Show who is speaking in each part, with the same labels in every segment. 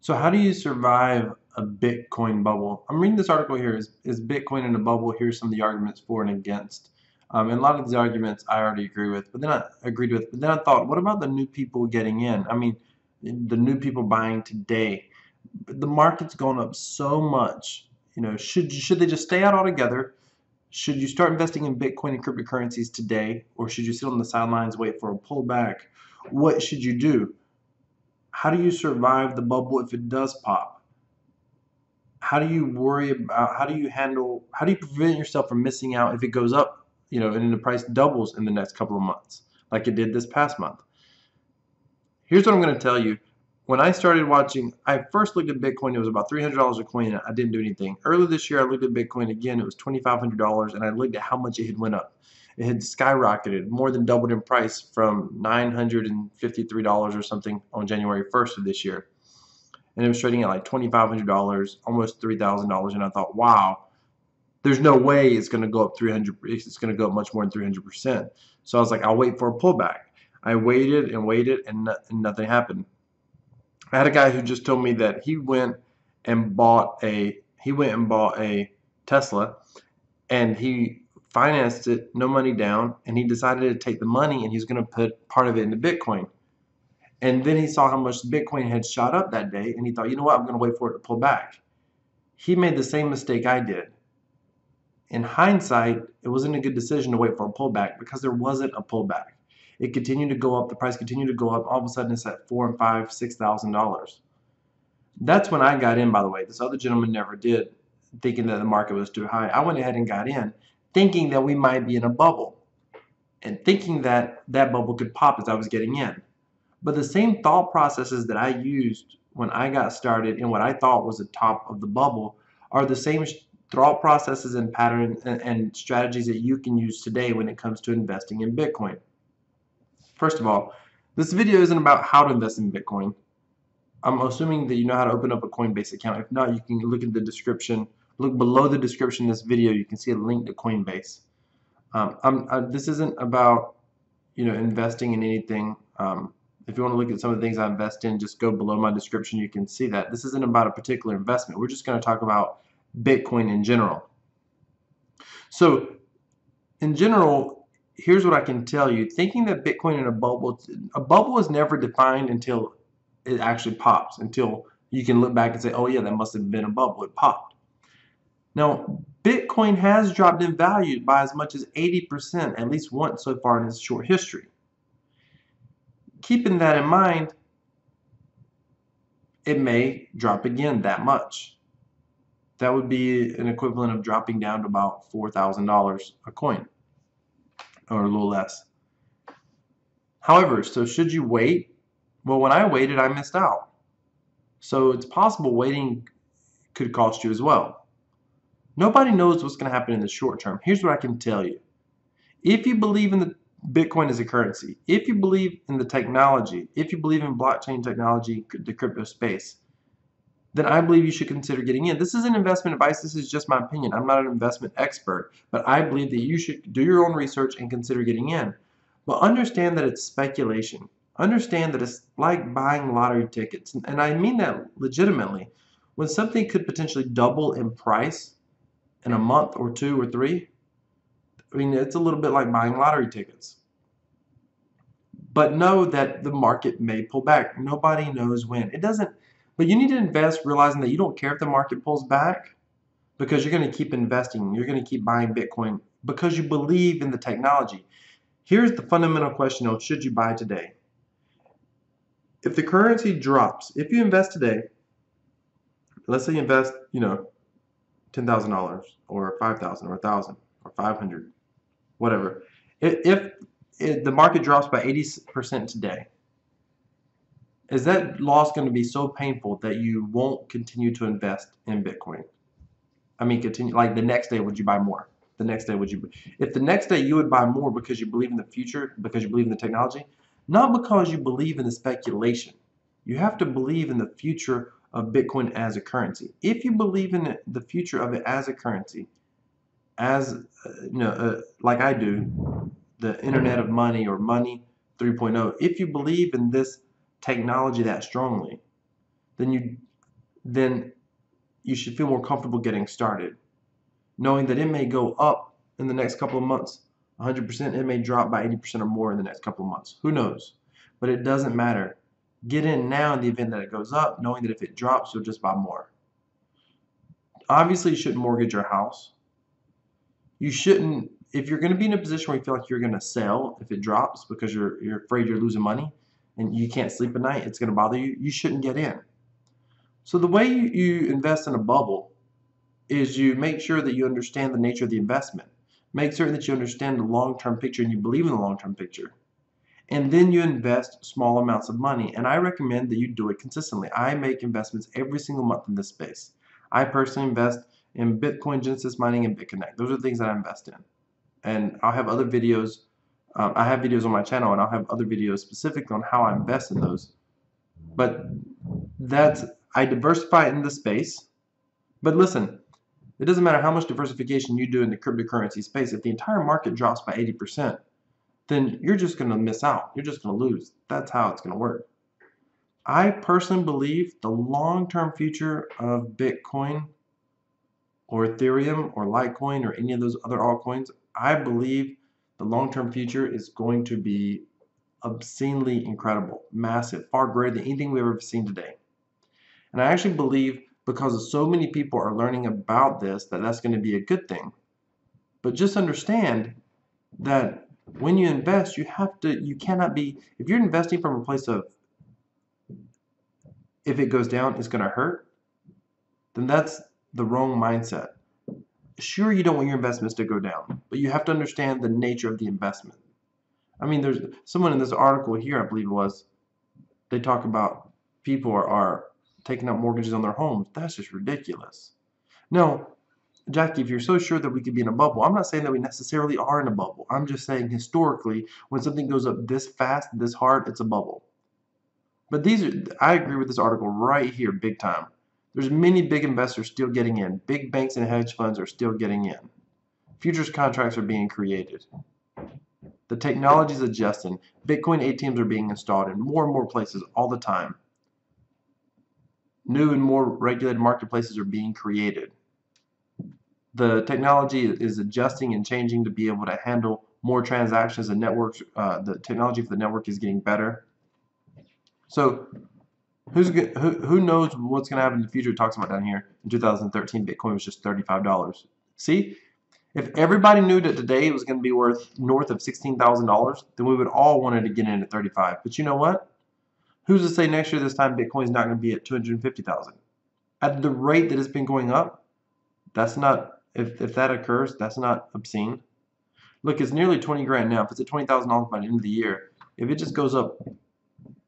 Speaker 1: So how do you survive a Bitcoin bubble? I'm reading this article here. Is Bitcoin in a bubble? Here's some of the arguments for and against. And a lot of these arguments I already agree with, but then I agreed with. But then I thought, what about the new people getting in? I mean, the new people buying today. The market's going up so much. Should they just stay out altogether? Should you start investing in Bitcoin and cryptocurrencies today, or should you sit on the sidelines, wait for a pullback? What should you do? How do you survive the bubble if it does pop? How do you worry about, how do you prevent yourself from missing out if it goes up, and the price doubles in the next couple of months, like it did this past month? Here's what I'm going to tell you. When I started watching, I first looked at Bitcoin, it was about $300 a coin, and I didn't do anything. Earlier this year, I looked at Bitcoin again, it was $2,500, and I looked at how much it had went up. It had skyrocketed, more than doubled in price from $953 or something on January 1st of this year. And it was trading at like $2,500, almost $3,000, and I thought, wow, there's no way it's going to go up 300. It's going to go up much more than 300%. So I was like, I'll wait for a pullback. I waited and waited, and nothing happened. I had a guy who just told me that he went and bought a Tesla, and he financed it, no money down, and he decided to take the money and he's going to put part of it into Bitcoin. And then he saw how much Bitcoin had shot up that day, and he thought, you know what, I'm going to wait for it to pull back. He made the same mistake I did. In hindsight, it wasn't a good decision to wait for a pullback because there wasn't a pullback. It continued to go up, the price continued to go up, all of a sudden it's at $4,000 and $5,000, $6,000. That's when I got in, by the way. This other gentleman never did, thinking that the market was too high. I went ahead and got in, thinking that we might be in a bubble, and thinking that that bubble could pop as I was getting in. But the same thought processes that I used when I got started in what I thought was the top of the bubble are the same thought processes and patterns and strategies that you can use today when it comes to investing in Bitcoin. First of all, this video isn't about how to invest in Bitcoin. I'm assuming that you know how to open up a Coinbase account. If not, you can look at the description. Look below the description of this video. You can see a link to Coinbase. This isn't about investing in anything. If you want to look at some of the things I invest in, just go below my description. You can see that. This isn't about a particular investment. We're just going to talk about Bitcoin in general. So, in general, here's what I can tell you. Thinking that Bitcoin in a bubble is never defined until it actually pops, until you can look back and say, oh yeah, that must have been a bubble. It popped. Now, Bitcoin has dropped in value by as much as 80%, at least once so far in its short history. Keeping that in mind, it may drop again that much. That would be an equivalent of dropping down to about $4,000 a coin, or a little less. However, so should you wait? Well, when I waited, I missed out. So it's possible waiting could cost you as well. Nobody knows what's going to happen in the short term. Here's what I can tell you. If you believe in the Bitcoin as a currency, if you believe in the technology, if you believe in blockchain technology, the crypto space, then I believe you should consider getting in. This isn't investment advice. This is just my opinion. I'm not an investment expert, but I believe that you should do your own research and consider getting in. But understand that it's speculation. Understand that it's like buying lottery tickets. And I mean that legitimately. When something could potentially double in price in a month or two or three, I mean, it's a little bit like buying lottery tickets. But know that the market may pull back. Nobody knows when. It doesn't, but you need to invest realizing that you don't care if the market pulls back, because you're going to keep investing. You're going to keep buying Bitcoin because you believe in the technology. Here's the fundamental question though, should you buy today? If the currency drops, if you invest today, let's say you invest, $10,000 or $5,000 or 1,000 or 500, whatever. If the market drops by 80% today, is that loss going to be so painful that you won't continue to invest in Bitcoin? I mean, continue, like the next day, would you buy more? The next day, if the next day you would buy more because you believe in the future, because you believe in the technology, not because you believe in the speculation. You have to believe in the future of Bitcoin as a currency. If you believe in the future of it as a currency, as like I do, the Internet of Money or Money 3.0, if you believe in this technology that strongly, then then you should feel more comfortable getting started, knowing that it may go up in the next couple of months 100%, it may drop by 80% or more in the next couple of months. Who knows? But it doesn't matter. Get in now in the event that it goes up, knowing that if it drops, you'll just buy more. Obviously, you shouldn't mortgage your house. You shouldn't, if you're going to be in a position where you feel like you're going to sell if it drops because you're afraid you're losing money and you can't sleep at night, it's going to bother you, you shouldn't get in. So the way you invest in a bubble is you make sure that you understand the nature of the investment. Make certain that you understand the long-term picture and you believe in the long-term picture. And then you invest small amounts of money. And I recommend that you do it consistently. I make investments every single month in this space. I personally invest in Bitcoin, Genesis mining, and Bitconnect. Those are the things that I invest in. And I'll have other videos. I have videos on my channel, and I'll have other videos specifically on how I invest in those. But I diversify in the space. But listen, it doesn't matter how much diversification you do in the cryptocurrency space. If the entire market drops by 80%, then you're just going to miss out. You're just going to lose. That's how it's going to work. I personally believe the long-term future of Bitcoin or Ethereum or Litecoin or any of those other altcoins, I believe the long-term future is going to be obscenely incredible, massive, far greater than anything we've ever seen today. And I actually believe because so many people are learning about this, that's going to be a good thing. But just understand that when you invest, you cannot be, if you're investing from a place of, if it goes down, it's going to hurt, then that's the wrong mindset. Sure, you don't want your investments to go down, but you have to understand the nature of the investment. I mean, there's someone in this article here, I believe it was, they talk about people are taking out mortgages on their homes. That's just ridiculous. No, Jackie, if you're so sure that we could be in a bubble, I'm not saying that we necessarily are in a bubble. I'm just saying historically, when something goes up this fast, this hard, it's a bubble. But I agree with this article right here, big time. There's many big investors still getting in. Big banks and hedge funds are still getting in. Futures contracts are being created. The technology is adjusting. Bitcoin ATMs are being installed in more and more places all the time. New and more regulated marketplaces are being created. The technology is adjusting and changing to be able to handle more transactions and networks. The technology for the network is getting better. So who knows what's going to happen in the future? It talks about down here in 2013, Bitcoin was just $35. See, if everybody knew that today it was going to be worth north of $16,000, then we would all wanted to get in at 35. But you know what? Who's to say next year this time Bitcoin is not going to be at 250,000? At the rate that it's been going up, that's not, if that occurs, that's not obscene. Look, it's nearly 20 grand now. If it's at $20,000 by the end of the year, if it just goes up,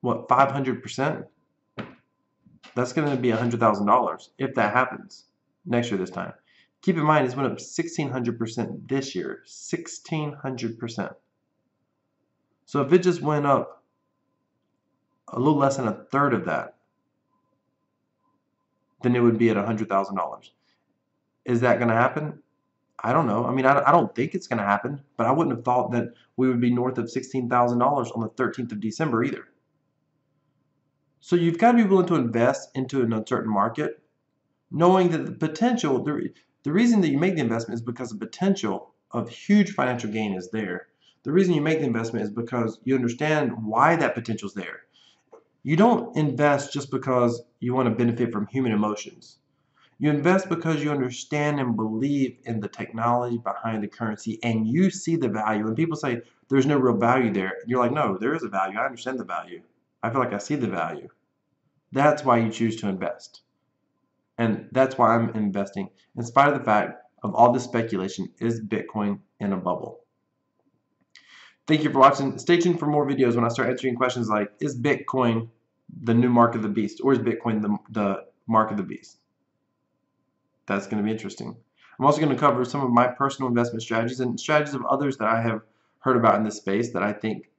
Speaker 1: what, 500%, that's going to be $100,000 if that happens next year this time. Keep in mind, it's went up 1,600% this year, 1,600%. So if it just went up a little less than a third of that, then it would be at $100,000. Is that going to happen? I don't know. I mean, I don't think it's going to happen, but I wouldn't have thought that we would be north of $16,000 on the 13th of December either. So you've got to be willing to invest into an uncertain market, knowing that the potential, the reason that you make the investment is because the potential of huge financial gain is there. The reason you make the investment is because you understand why that potential is there. You don't invest just because you want to benefit from human emotions. You invest because you understand and believe in the technology behind the currency and you see the value. And people say there's no real value there. You're like, no, there is a value. I understand the value. I feel like I see the value. That's why you choose to invest. And that's why I'm investing. In spite of the fact of all this speculation, is Bitcoin in a bubble? Thank you for watching. Stay tuned for more videos when I start answering questions like, is Bitcoin the new mark of the beast? Or is Bitcoin the mark of the beast? That's going to be interesting. I'm also going to cover some of my personal investment strategies and strategies of others that I have heard about in this space that I think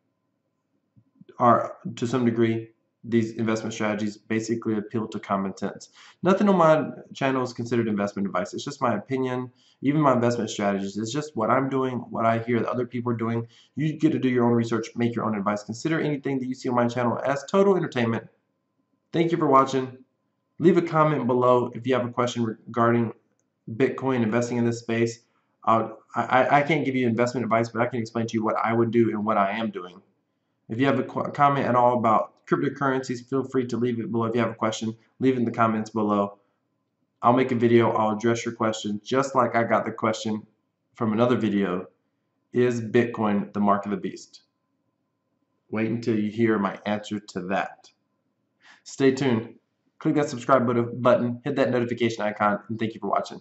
Speaker 1: are, to some degree, these investment strategies basically appeal to common sense. Nothing on my channel is considered investment advice. It's just my opinion. Even my investment strategies, it's just what I'm doing, what I hear that other people are doing. You get to do your own research, make your own advice. Consider anything that you see on my channel as total entertainment. Thank you for watching. Leave a comment below if you have a question regarding Bitcoin, investing in this space. I can't give you investment advice, but I can explain to you what I would do and what I am doing. If you have a comment at all about cryptocurrencies, feel free to leave it below. If you have a question, leave it in the comments below. I'll make a video. I'll address your question just like I got the question from another video. Is Bitcoin the mark of the beast? Wait until you hear my answer to that. Stay tuned. Click that subscribe button, hit that notification icon, and thank you for watching.